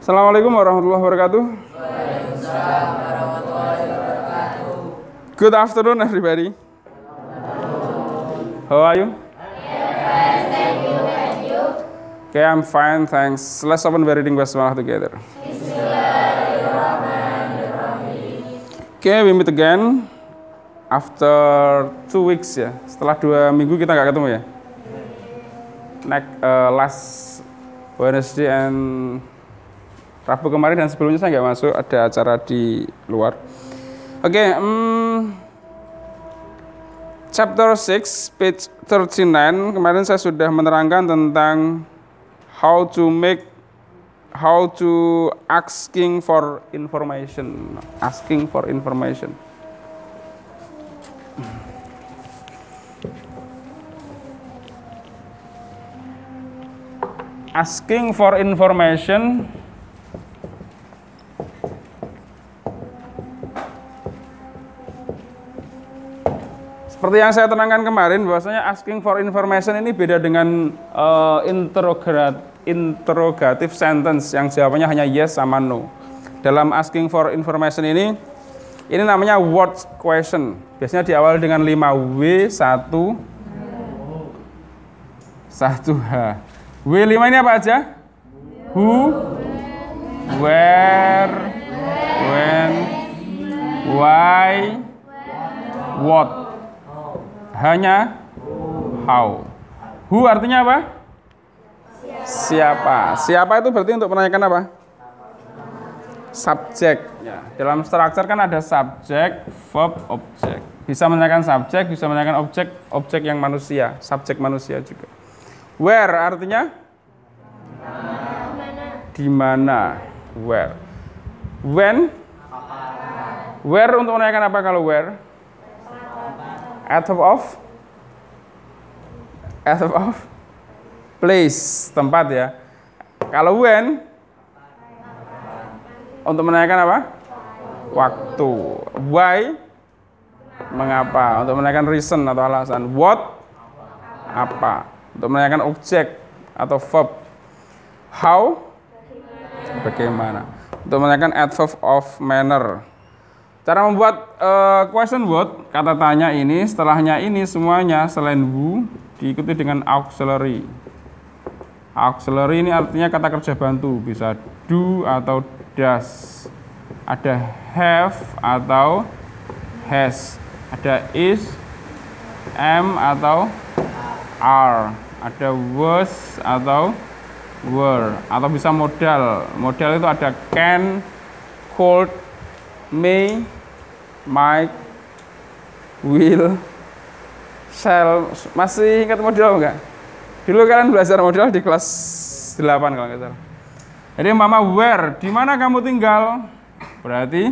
Assalamualaikum warahmatullahi wabarakatuh. Waalaikumsalam warahmatullahi wabarakatuh. Good afternoon, everybody. How are you? Thank you, and you? Okay, I'm fine, thanks. Let's open the reading basmalah together. Okay, we meet again after 2 weeks ya. Setelah 2 minggu kita nggak ketemu ya. Last Wednesday and Rabu kemarin dan sebelumnya saya nggak masuk, ada acara di luar. Oke, chapter 6, page 39. Kemarin saya sudah menerangkan tentang how to asking for information. Asking for information. Asking for information seperti yang saya terangkan kemarin, bahwasanya asking for information ini beda dengan interrogative sentence yang jawabannya hanya yes sama no. Dalam asking for information ini namanya word question. Biasanya diawali dengan 5W, 1H. W5 ini apa aja? Who, where, when, why, what. Hanya how. Who artinya apa? Siapa. Siapa itu berarti untuk menanyakan apa? Subjek. Ya, dalam struktur kan ada subjek, verb, objek. Bisa menanyakan subjek, bisa menanyakan objek, objek yang manusia, subjek manusia juga. Where artinya? Di mana? Where. When? Where untuk menanyakan apa kalau where? Adverb of place, tempat ya. Kalau when untuk menanyakan apa? Waktu. Why? Mengapa? Untuk menanyakan reason atau alasan. What? Apa? Untuk menanyakan objek atau verb. How? Bagaimana? Untuk menanyakan adverb of manner. Cara membuat question word, kata tanya ini, setelahnya ini semuanya selain who diikuti dengan auxiliary. Auxiliary ini artinya kata kerja bantu, bisa do atau does. Ada have atau has. Ada is, am atau are. Ada was atau were. Atau bisa modal. Modal itu ada can, could, may, might, will, shall. Masih ingat modal enggak? Dulu kalian belajar modal di kelas 8 kalau nggak salah. Jadi mama where, di mana kamu tinggal? Berarti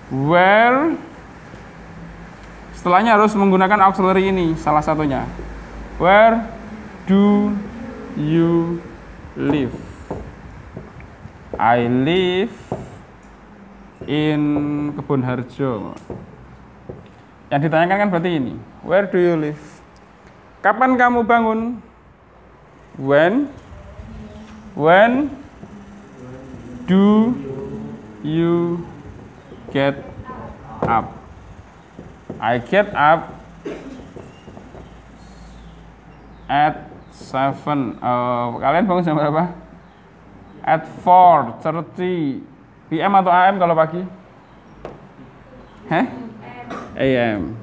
where setelahnya harus menggunakan auxiliary ini, salah satunya. Where do you live? I live in Kebun Harjo. Yang ditanyakan kan berarti ini. Where do you live? Kapan kamu bangun? When do you get up? I get up at 7. Kalian bangun jam berapa? At 4:30 PM atau AM kalau pagi? AM.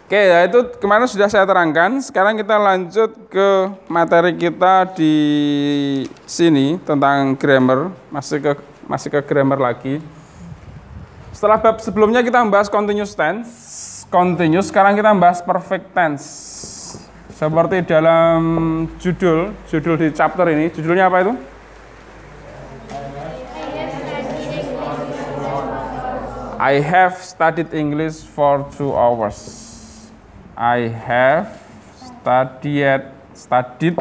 Oke, ya itu kemarin sudah saya terangkan. Sekarang kita lanjut ke materi kita di sini tentang grammar, masih ke grammar lagi. Setelah bab sebelumnya kita membahas continuous tense, sekarang kita membahas perfect tense. Seperti dalam judul di chapter ini, judulnya apa itu? I have studied English for 2 hours. I have studied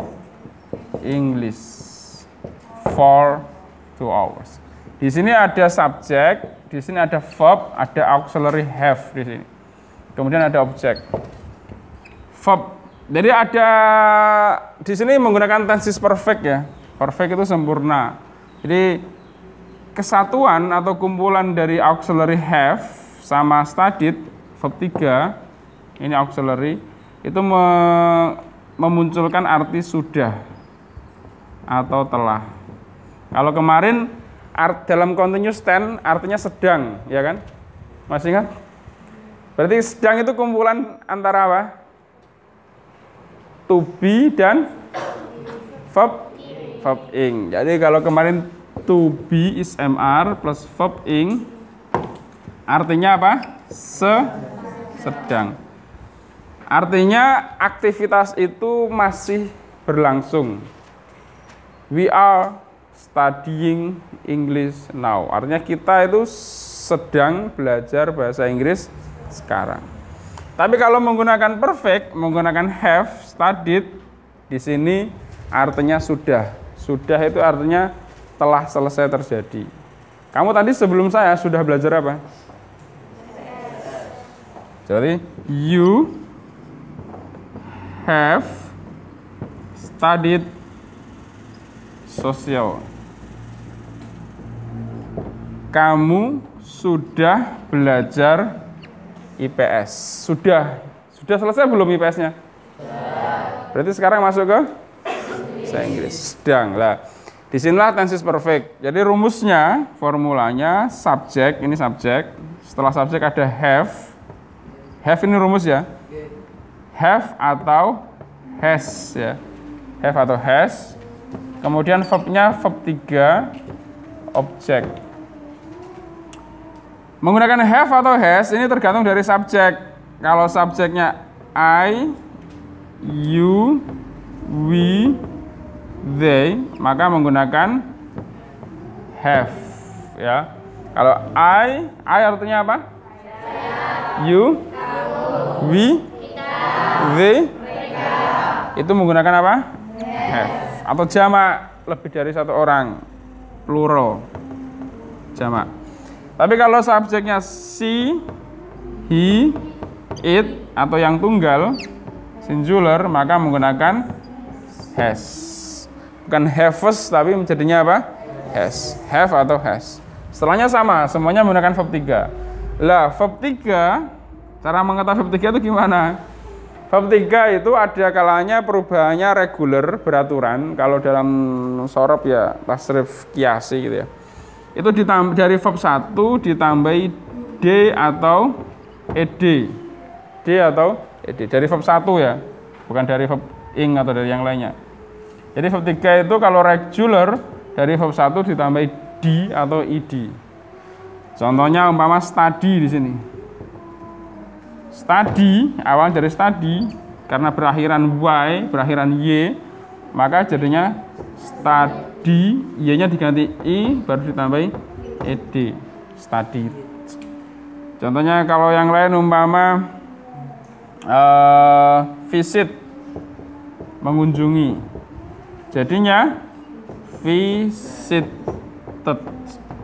English for 2 hours. Di sini ada subjek, di sini ada verb, ada auxiliary have di sini. Kemudian ada objek. Verb. Jadi ada di sini menggunakan tenses perfect ya. Perfect itu sempurna. Jadi kesatuan atau kumpulan dari auxiliary have sama studied, verb 3, ini auxiliary, itu memunculkan arti sudah atau telah. Kalau kemarin dalam continuous tense artinya sedang, ya kan? Masih ingat? Berarti sedang itu kumpulan antara apa? To be dan verb ing. Jadi kalau kemarin to be is MR plus verb ing artinya apa? Sedang. Artinya aktivitas itu masih berlangsung. We are studying English now. Artinya kita itu sedang belajar bahasa Inggris sekarang. Tapi kalau menggunakan perfect, menggunakan have, studied, di sini artinya sudah. Sudah itu artinya telah selesai terjadi. Kamu tadi sebelum saya sudah belajar apa? Jadi you have studied social. Kamu sudah belajar IPS. Sudah selesai belum IPS-nya? Berarti sekarang masuk ke bahasa Inggris. Sedang. Lah, disinilah tenses perfect. Jadi rumusnya, formulanya subjek, ini subjek. Setelah subjek ada have. Have ini rumus ya. Have atau has ya. Have atau has. Kemudian verbnya verb 3, objek. Menggunakan have atau has ini tergantung dari subjek. Kalau subjeknya I, you, we, they, maka menggunakan have ya. Kalau I artinya apa? You, we, they, itu menggunakan apa? Have. Atau jamak, lebih dari satu orang, plural, jamak. Tapi kalau subjeknya she, he, it, atau yang tunggal, singular, maka menggunakan has. Bukan haves, tapi menjadinya apa? Has. Have atau has. Setelahnya sama, semuanya menggunakan verb 3. Lah, verb 3, cara mengetahui verb 3 itu gimana? Verb 3 itu ada kalanya perubahannya reguler, beraturan. Kalau dalam sorob ya tasrif kiasi gitu ya. Itu ditambah dari verb 1 ditambahi d atau ed. D atau ed dari verb 1 ya. Bukan dari verb ing atau dari yang lainnya. Jadi verb 3 itu kalau regular dari verb 1 ditambahi d atau id. Contohnya umpama study di sini. Study, awal dari study, karena berakhiran y, berakhiran y, maka jadinya study, y-nya diganti i, baru ditambahi ed, study. Contohnya kalau yang lain umpama visit, mengunjungi, jadinya visited,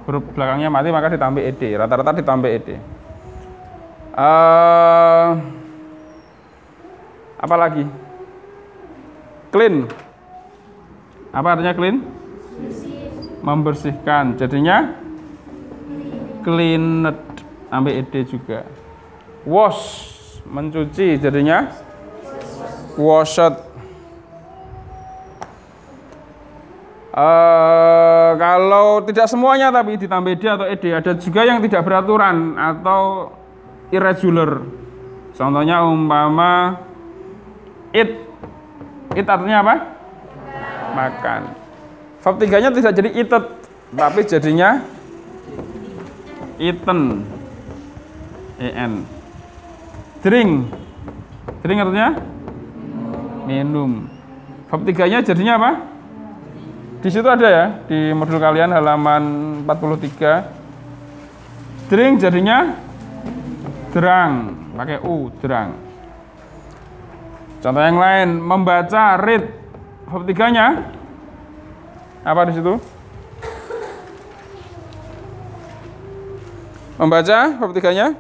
huruf belakangnya mati maka ditambah ed, rata-rata ditambah ed. Apa lagi? Clean. Apa artinya clean? Membersihkan. Jadinya cleaned, ambil ed juga. Wash, mencuci, jadinya washed. Kalau tidak semuanya tapi ditambah ed atau ed, ada juga yang tidak beraturan atau irregular. Contohnya umpama eat. Eat artinya apa? Makan. Verb 3-nya tidak jadi eaten, tapi jadinya eaten. En. Drink. Drink artinya minum. Verb 3-nya jadinya apa? Di situ ada ya, di modul kalian halaman 43. Drink jadinya drang, pakai u, drang. Contoh yang lain, membaca, read. Verb 3-nya apa di situ? Membaca, verb 3-nya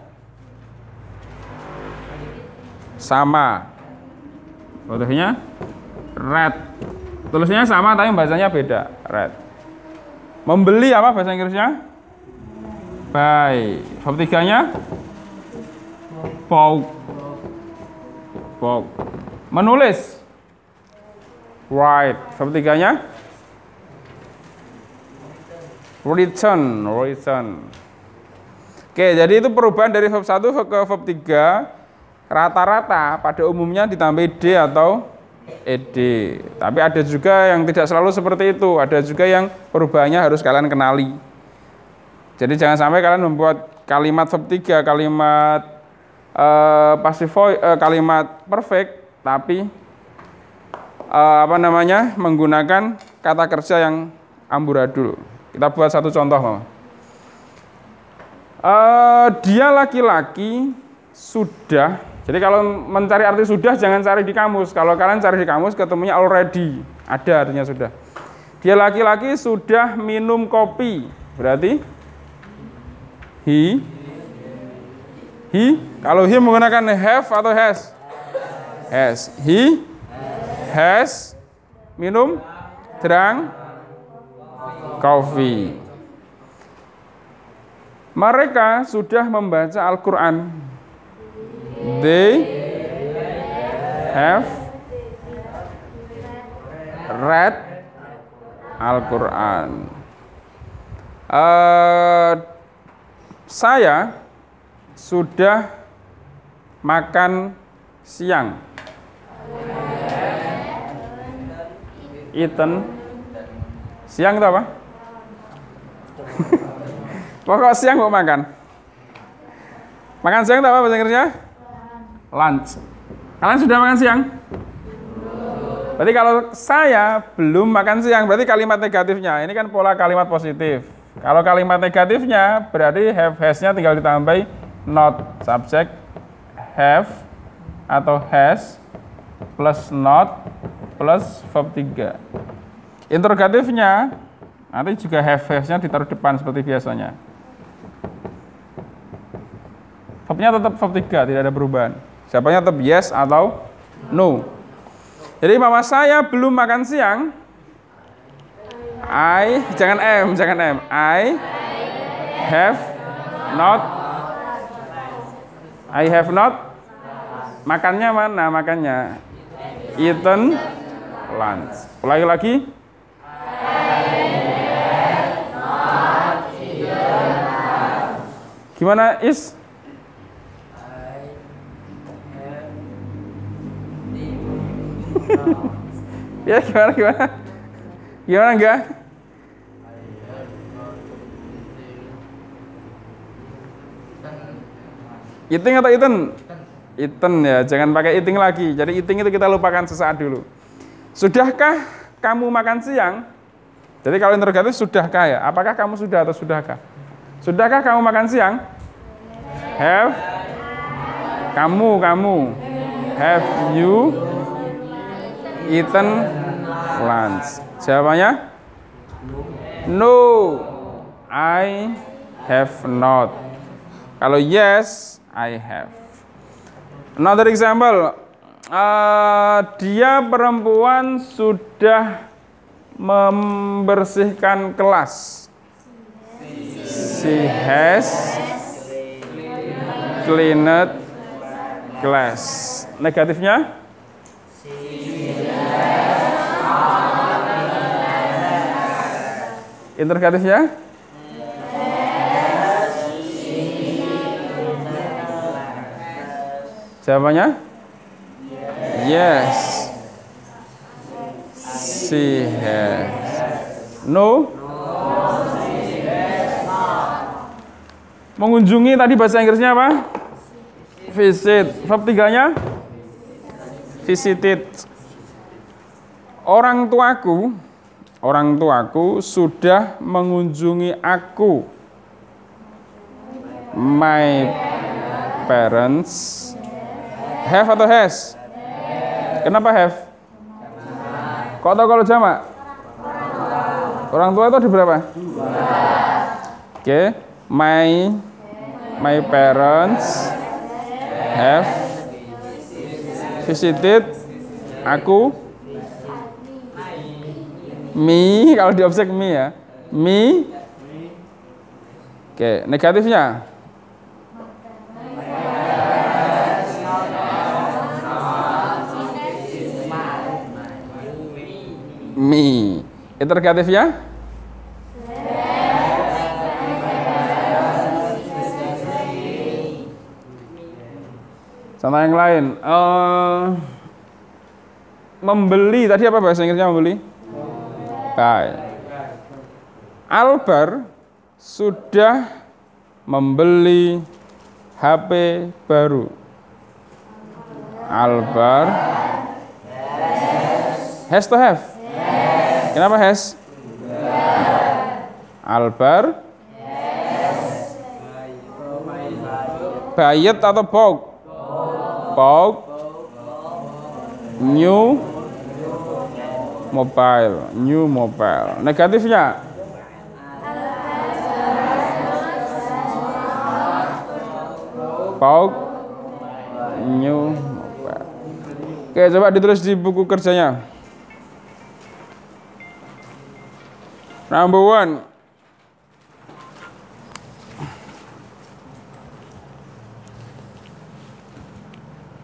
sama. Contohnya read. Tulisnya sama tapi bahasanya beda. Read. Membeli apa bahasa Inggrisnya? Buy. Verb 3-nya? Bought. Bought. Menulis. Write. Verb 3-nya? Written. Written. Oke, jadi itu perubahan dari verb 1 ke verb 3. Rata-rata pada umumnya ditambah D atau ED. Tapi ada juga yang tidak selalu seperti itu. Ada juga yang perubahannya harus kalian kenali. Jadi jangan sampai kalian membuat kalimat verb 3, kalimat passive voice, kalimat perfect, tapi menggunakan kata kerja yang amburadul. Kita buat satu contoh, Mama. Dia laki-laki sudah. Jadi kalau mencari arti sudah jangan cari di kamus. Kalau kalian cari di kamus ketemunya already. Ada artinya sudah. Dia laki-laki sudah minum kopi. Berarti he. Kalau he menggunakan have atau has? Has. He has minum drank coffee. Mereka sudah membaca Al-Quran. They have read Al-Quran. Saya sudah makan siang. Eaten. Siang itu apa? Pokok siang mau makan. Makan siang itu apa bahasa Inggrisnya? Lunch. Kalian sudah makan siang? Berarti kalau saya belum makan siang, berarti kalimat negatifnya. Ini kan pola kalimat positif. Kalau kalimat negatifnya, berarti have has-nya tinggal ditambahi not subject have atau has plus not plus verb 3. Interrogatifnya nanti juga have has-nya ditaruh depan seperti biasanya. Verbnya tetap verb 3, tidak ada perubahan. Jawabannya tetap yes atau no. Jadi mama saya belum makan siang. Jangan M. I have not. Makannya mana? Makannya eaten lunch. Ulangi lagi. Gimana is? Ya gimana? Gimana enggak? Eating atau eaten? Eaten ya, jangan pakai eating lagi. Jadi eating itu kita lupakan sesaat dulu. Sudahkah kamu makan siang? Jadi kalau interrogatif sudahkah ya? Apakah kamu sudah atau sudahkah? Sudahkah kamu makan siang? Have. Kamu. Have you eaten lunch? Jawabannya no, I have not. Kalau yes, I have. Another example, dia perempuan sudah membersihkan kelas. She has cleaned class. Negatifnya? Interrogatifnya? Jawabannya? Yes. She has. No? Mengunjungi tadi bahasa Inggrisnya apa? Visit. Verb 3-nya? Visited. Orang tuaku sudah mengunjungi aku. My parents have atau has? Kenapa have? Kok tahu kalau jamak? Orang tua itu ada berapa? Oke, my parents have visited aku Mi, kalau di objek mi ya. Mi. Oke, negatifnya. Mi. Interrogatifnya? Contoh yang lain. Membeli, tadi apa bahasa Inggrisnya membeli? Buy. Albar sudah membeli HP baru. Albar has to have. Kenapa has? Albar bayet atau bought? Bought new mobile. Negatifnya? Bought new mobile. Oke, coba ditulis di buku kerjanya. Number 1.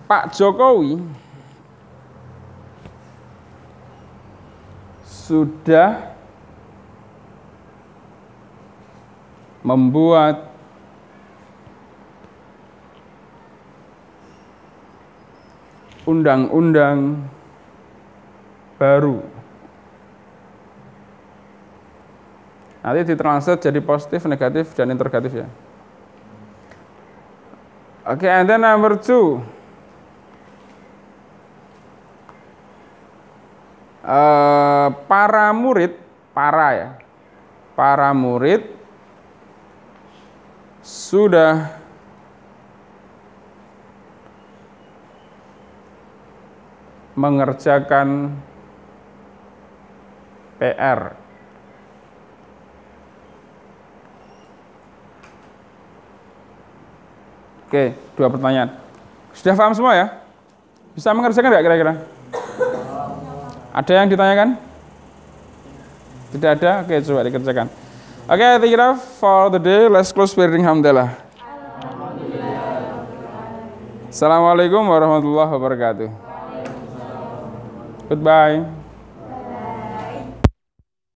Pak Jokowi sudah membuat undang-undang baru. Nanti ditranslate jadi positif, negatif, dan interrogatif ya. Oke, and then number 2. Para murid sudah mengerjakan PR. Oke, 2 pertanyaan. Sudah paham semua ya? Bisa mengerjakan nggak kira-kira? Ada yang ditanyakan? Tidak ada? Oke, coba dikerjakan. Oke, I think enough for the day. Let's close with alhamdulillah. Assalamualaikum warahmatullahi wabarakatuh. Goodbye.